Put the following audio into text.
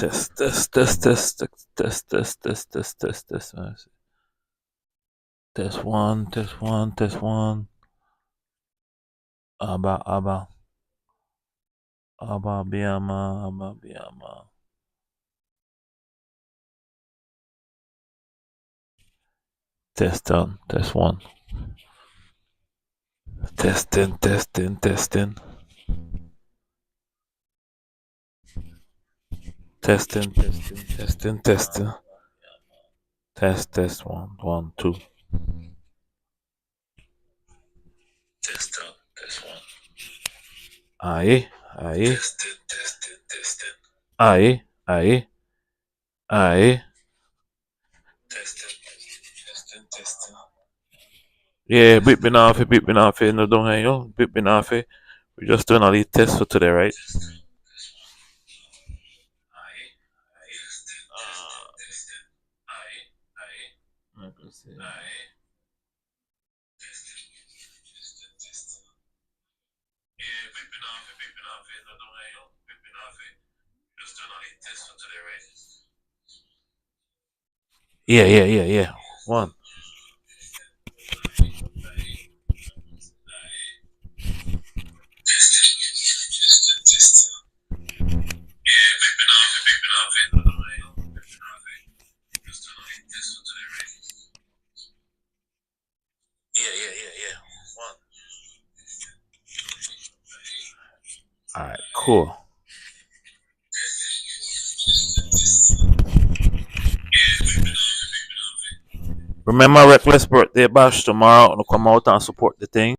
Test, test, test, test, test, test, test, test, test, test. Test one, test one, test one. Abba, Biama. Test done, test one. Testing. Testing. Test, one, two. Test done, test one. Aye. Testing. Aye. Testing. Yeah, bit been off, no don't hang yo. Bit been off. We just doing all these tests for today, right? Yeah. One. Yeah. One. Alright, cool. Remember Reckless birthday bash tomorrow. Come out and support the thing.